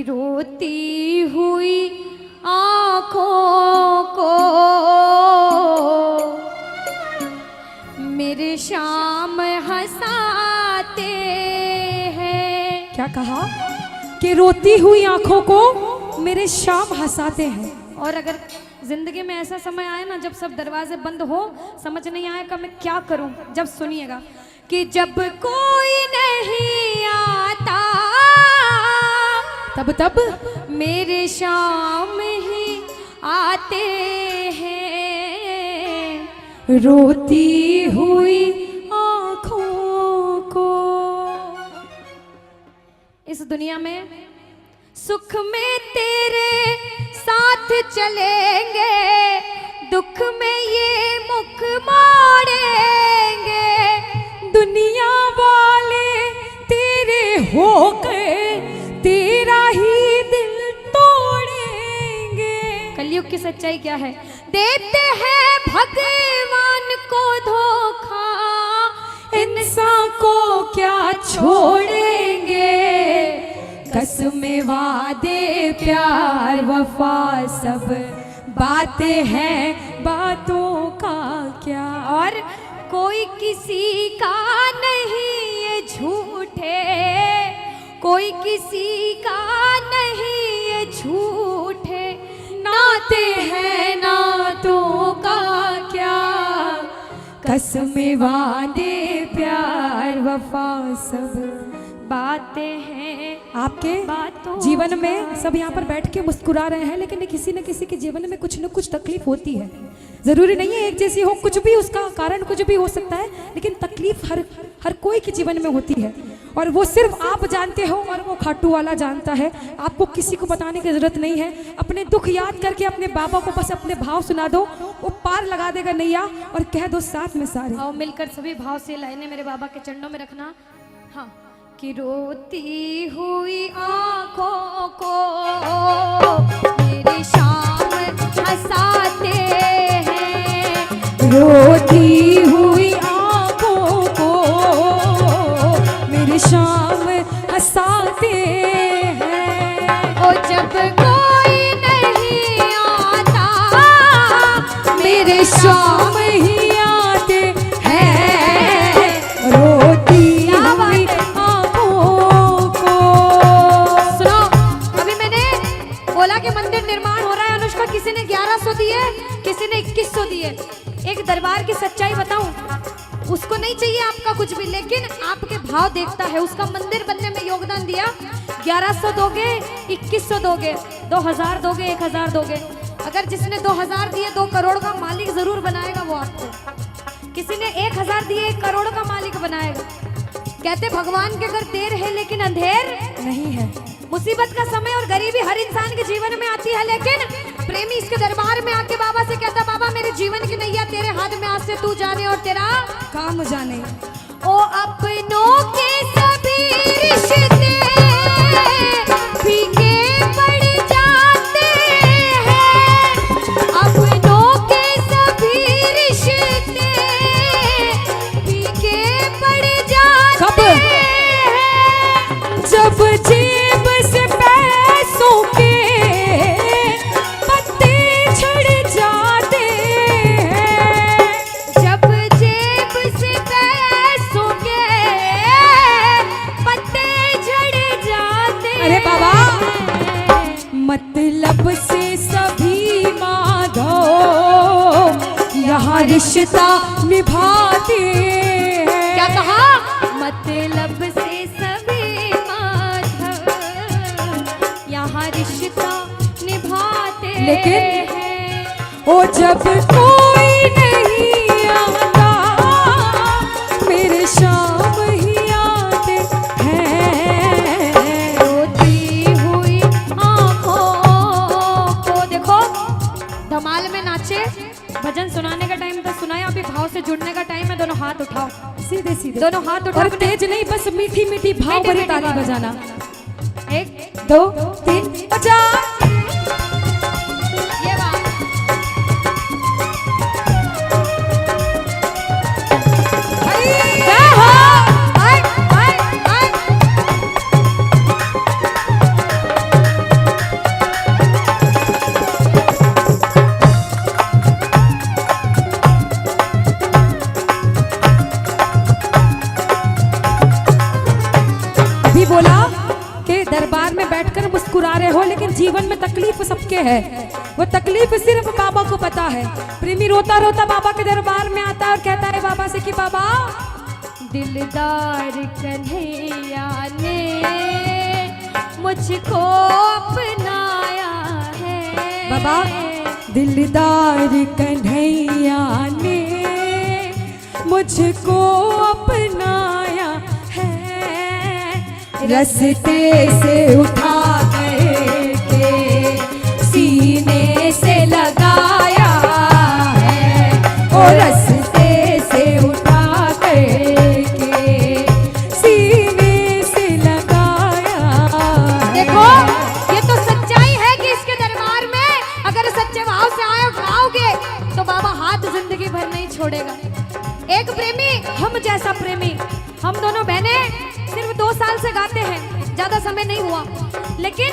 रोती हुई आँखों को मेरे शाम हंसाते हैं। क्या कहा कि रोती हुई आंखों को मेरे शाम हंसाते हैं। और अगर जिंदगी में ऐसा समय आए ना जब सब दरवाजे बंद हो, समझ नहीं आएगा मैं क्या करूं, जब सुनिएगा कि जब कोई नहीं आता तब मेरे शाम ही आते हैं, रोती हुई आंखों को। इस दुनिया में सुख में तेरे साथ चलेंगे, दुख में ये मुख मोड़ेंगे, दुनिया वाले तेरे हो गए तेरा ही दिल तोड़ेंगे। कलयुग की सच्चाई क्या है? देते हैं भगवान को धोखा, इंसान को क्या छोड़ेंगे, कसमें वादे प्यार वफा सब बातें हैं बातों का क्या। और कोई किसी का नहीं ये झूठे, कोई किसी का नहीं ये झूठे, नाते हैं नातों का क्या, कसमें वादे प्यार वफा सब बातें हैं आपके बातों जीवन में। सब यहाँ पर बैठ के मुस्कुरा रहे हैं, लेकिन किसी न किसी के जीवन में कुछ न कुछ तकलीफ होती है। जरूरी नहीं है एक जैसी हो, कुछ भी उसका कारण कुछ भी हो सकता है, लेकिन तकलीफ हर कोई के जीवन में होती है। और वो सिर्फ आप जानते हो और वो खाटू वाला जानता है। आपको किसी को बताने की जरूरत नहीं है। अपने दुख याद करके अपने बाबा को बस अपने भाव सुना दो, वो पार लगा देगा नैया। और कह दो साथ में सारे आओ मिलकर सभी भाव से लाइनें मेरे बाबा के चरणों में रखना। हाँ कि रोती हुई आँखों को मेरी शाम हंसाते हैं, रोती हुई आँखों को मेरी शाम हंसाते हैं। ओ जब कोई नहीं आता मेरे शाम ही आते हैं, रोती हुई आँखों को। सुनो, अभी मैंने बोला कि मंदिर निर्माण हो रहा है अनुष्का, किसी ने 1100 दिए, किसी ने 2100 दिए। एक दरबार की सच्चाई बताऊं, उसको नहीं चाहिए आपका कुछ भी, लेकिन आपके भाव देखता है। उसका मंदिर बनने में योगदान दिया। 1100 दोगे, 2100 दोगे, 2000 दोगे, 1000 दोगे। अगर जिसने 2000 दिए 2 करोड़ का मालिक जरूर बनाएगा वो आपको। किसी ने 1000 दिए 1 करोड़ का मालिक बनाएगा। कहते भगवान के घर देर है लेकिन अंधेर नहीं है। मुसीबत का समय और गरीबी हर इंसान के जीवन में आती है, लेकिन प्रेमी इसके दरबार में आके बाबा से कहता, बाबा मेरे जीवन की नैया तेरे हाथ में, आज से तू जाने और तेरा काम जाने। ओ अपनों के सभी रिश्ते फीके पड़ जाते हैं, अपनों के सभी रिश्ते फीके पड़ जाते हैं। जब जेब से पैसों के पत्ते झड़ जाते हैं, जब जेब से पैसों के पत्ते झड़ जाते हैं। अरे बाबा, मतलब से सभी माधो यहाँ रिश्ता निभाते हैं। क्या कहा? मतलब से सभी माधव यहाँ रिश्ता निभाते लेकिन हैं। ओ जब कोई नहीं आता मेरे शाम ही आते हैं, रोती हुई आँखों को। देखो धमाल में नाचे, भजन सुनाने का टाइम तो सुनाया, अभी भाव से जुड़ने का टाइम है। दोनों हाथ उठाओ, सीधे सीधे दोनों हाथ उठाओ। और तेज नहीं, बस मीठी मीठी भाव भरी मीठी ताली बात। बजाना। 1 2 3 बजा। ये बात जय हो। बैठकर मुस्कुरा रहे हो, लेकिन जीवन में तकलीफ सबके है। वो तकलीफ सिर्फ बाबा को पता है। प्रेमी रोता रोता बाबा के दरबार में आता है और कहता है बाबा से कि बाबा, दिलदार कन्हैया ने मुझको अपनाया है। बाबा, दिलदार कन्हैया ने मुझको अपनाया है, रास्ते से उठा करके सीने से लगाया है, और रास्ते से उठा करके सीने से लगाया है। देखो, ये तो सच्चाई है कि इसके दरबार में अगर सच्चे भाव से आओगे तो बाबा हाथ जिंदगी भर नहीं छोड़ेगा। एक प्रेमी, हम जैसा प्रेमी, हम दोनों बहनें सिर्फ 2 साल से गाते हैं, ज्यादा समय नहीं हुआ, लेकिन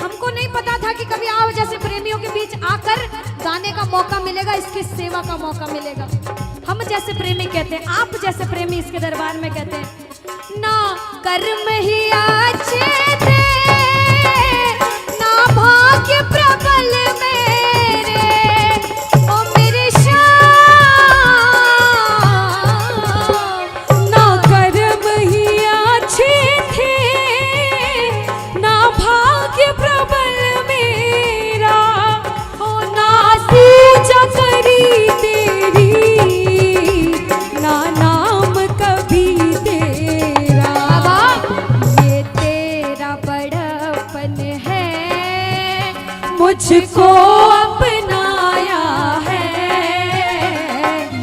हमको नहीं पता था कि कभी आप जैसे प्रेमियों के बीच आकर गाने का मौका मिलेगा, इसकी सेवा का मौका मिलेगा। हम जैसे प्रेमी कहते हैं, आप जैसे प्रेमी इसके दरबार में कहते हैं, ना कर्म ही अच्छे थे, ना भाग्य प्रबल मेरे, ओ मेरे श्याम, ना कर्म ही अच्छे थे, ना भाग्य प्रबल मेरा, ओ ना पूजा करी तेरी, ना नाम कभी तेरा। बाबा, ये तेरा बड़प्पन है, मुझको अपनाया है,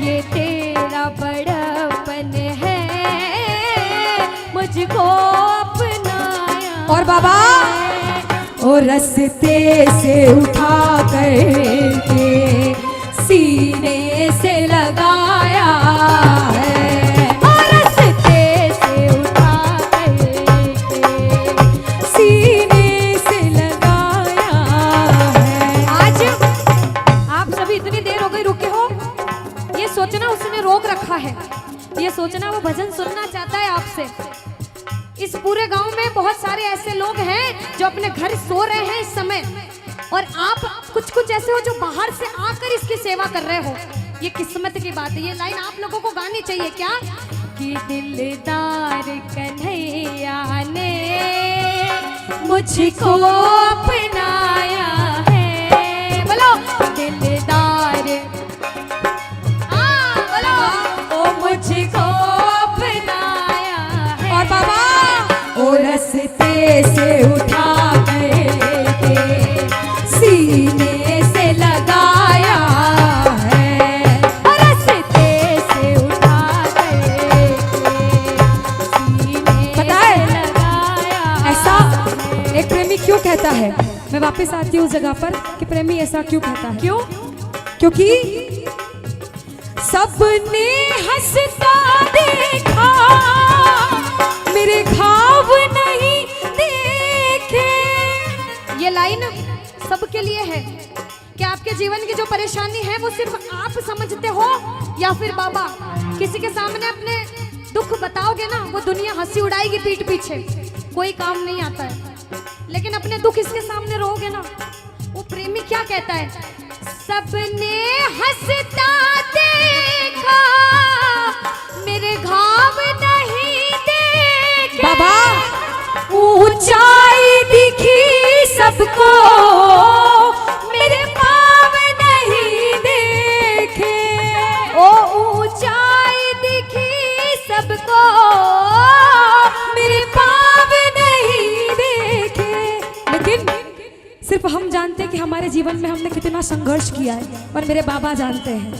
ये तेरा बड़प्पन है, मुझको अपनाया। और बाबा, और रास्ते से उठा करके सीने से लगाया है, और रास्ते से उठा करके सीने से लगाया है। आज आप सभी इतनी देर हो गई रुके हो, ये सोचना उसने रोक रखा है, ये सोचना वो भजन सुनना चाहता है आपसे। इस पूरे गांव में बहुत सारे ऐसे लोग हैं जो अपने घर सो रहे हैं इस समय, और आप कुछ ऐसे हो जो बाहर से आकर इसकी सेवा कर रहे हो। ये किस्मत की बात है। ये लाइन आप लोगों को गानी चाहिए क्या, कि दिलदार कन्हैया ने मुझको अपनाया है। बोलो दिलदार, हाँ बोलो, ओ मुझको अपनाया है। और बाबा, और रास्ते से उठा करके सीने से लगाया है, और रास्ते से उठा करके सीने पता है, से लगाया ऐसा है। एक प्रेमी क्यों कहता है? मैं वापस आती हूँ उस जगह पर कि प्रेमी ऐसा क्यों कहता है। क्यों? क्योंकि सबने हंसता देखा, मेरे घाव नहीं देखे। ये लाइन सबके लिए है कि आपके जीवन की जो परेशानी है वो सिर्फ आप समझते हो, या फिर बाबा किसी के सामने अपने दुख बताओगे ना, वो दुनिया हंसी उड़ाएगी पीठ पीछे, कोई काम नहीं आता है। लेकिन अपने दुख इसके सामने रोगे ना, वो प्रेमी क्या कहता है, सबने हंसता देखा, मेरे घाव नहीं देखे। बाबा, ऊंचाई दिखी सबको, मेरे पाँव नहीं देखे। ओ ऊंचाई दिखी सबको, मेरे पाँव नहीं देखे। लेकिन सिर्फ हम जानते हैं कि हमारे जीवन में हमने कितना संघर्ष किया है, और मेरे बाबा जानते हैं।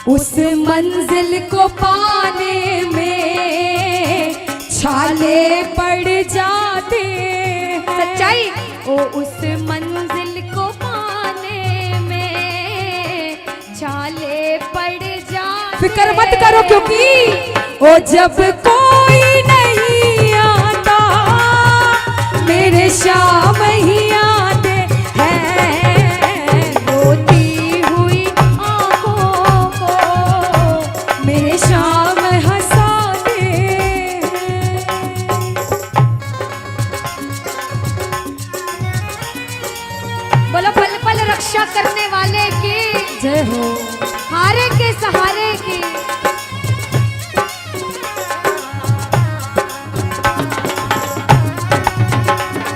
उस मंजिल को पाने में छाले पड़ जाते हैं। सच्चाई, ओ उस मंजिल को पाने में छाले पड़ जाते। फिक्र मत करो, क्योंकि ओ जब कोई नहीं आता, मेरे शाम ही आते हैं। रोती हुई आँखों को मेरे शाम हंसाते हैं। रक्षा करने वाले की, जय हो। हारे के सहारे की।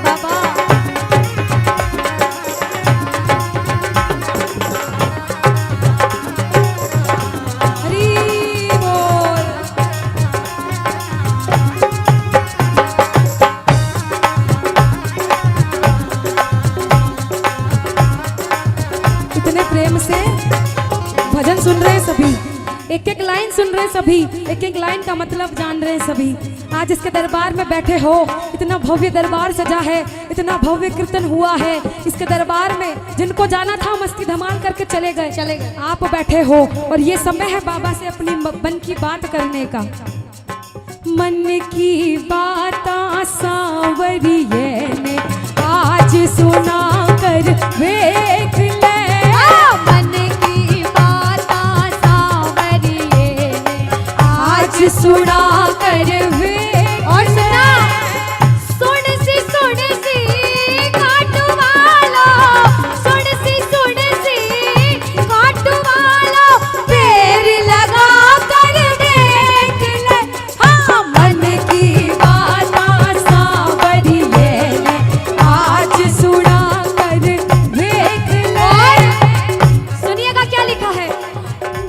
बाबा हरी बोल। इतने प्रेम से भजन सुन रहे हैं सभी, एक एक लाइन सुन रहे हैं सभी, एक एक लाइन का मतलब जान रहे हैं सभी। आज इसके दरबार में बैठे हो, इतना भव्य दरबार सजा है, इतना भव्य कीर्तन हुआ है इसके दरबार में। जिनको जाना था मस्ती धमाल करके चले गए। आप बैठे हो और ये समय है बाबा से अपनी मन की बात करने का। मन की बात सांवरिये ने आज सुना कर देख ले। मन की बात सांवरिये ने आज सुना कर वे। और सुना, सुन सी घाटू वालो, सुन सी घाटू वालो, पैर लगा कर देख ले। हाँ, मन की बात सांवरिये ने आज सुना कर देख ले। सुनिएगा क्या लिखा है।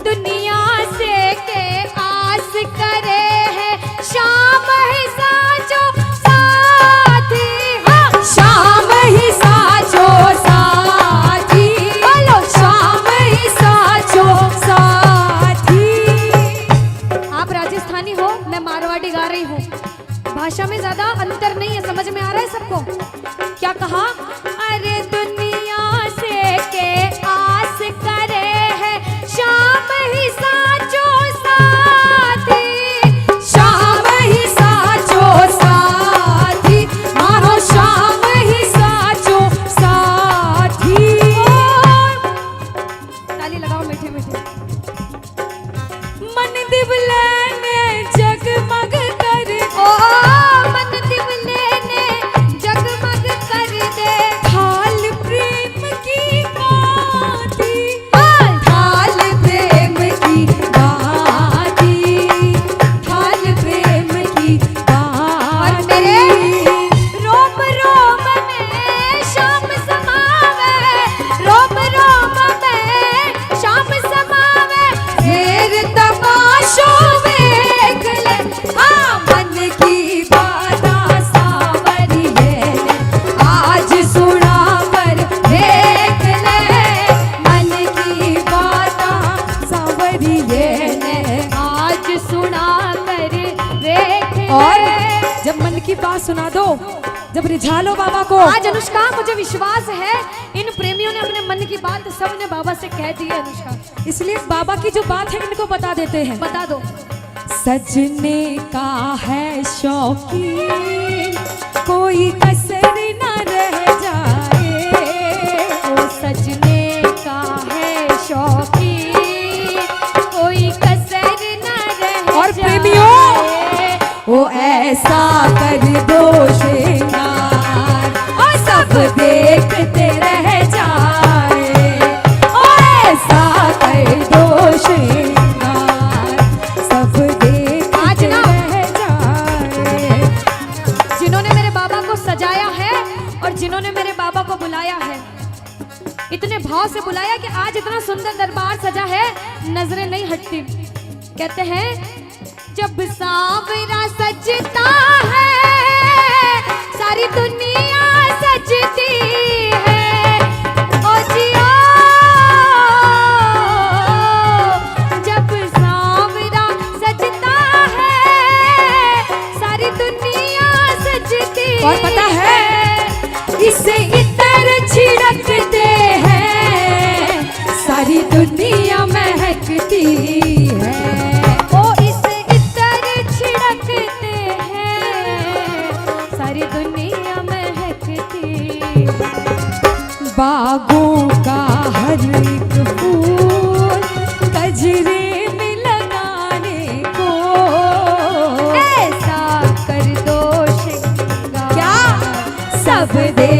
दुनिया से के आस करे है शाम ही साचो साथी। हाँ, शाम ही साचो साथी, बोलो शाम ही साचो साथी। आप राजस्थानी हो, मैं मारवाड़ी गा रही हूँ। भाषा में ज्यादा अंतर नहीं है, समझ में आ रहा है सबको। क्या कहा? अरे दुनिया से के आस करे है शाम ही साचो साथी। शाम ही साचो साथी, मारो शाम ही साचो साथी। ताली लगाओ मीठे मीठे। मन दिवले ने जगमग कर ओ मन दिवले ने जगमग कर दे। थाल प्रेम की गाती, थाल प्रेम की गाती, थाल प्रेम की और गाती। मेरे रोम रोम में शाम समावे, रोम रोम में शाम समावे। फेर तमाशो देख ले। हाँ, मन की बात सांवरिये ने आज सुना कर देख ले। मन की बात सांवरिये ने आज सुना कर देख ले। और जब मन की बात सुना दो, जब रिझा लो बाबा को। आज अनुष्का, मुझे विश्वास है इन प्रेमियों ने अपने मन की बात सबने बाबा से कह दी है। अनुष्का, इसलिए बाबा की जो बात है इनको बता देते हैं। बता दो। सजने का है शौकीन, कोई कसर न रह जाए। ओ सजने का है शौकीन, कोई कसर न रह और जाए। प्रेमियों, ओ ऐसा कर दो श्रृंगार और सब देखते रह जाए। ओ ऐसा कर दो श्रृंगार, सब आज देखते ना रह जाए। जिन्होंने मेरे बाबा को सजाया है और जिन्होंने मेरे बाबा को बुलाया है, इतने भाव से बुलाया कि आज इतना सुंदर दरबार सजा है, नजरें नहीं हटती। कहते हैं जब सांवरा सजता है सारी दुनिया सजती है। ओ जियो, जब सांवरा सजता है सारी दुनिया सजती है। और पता है, इसे इतर छिड़कते हैं सारी दुनिया महकती है। ओ इसे इतर छिड़कते हैं सारी दुनिया महकती है। बागों का हर एक फूल गजरे में लगाने को ऐसा कर दो श्रृंगार। क्या सब दे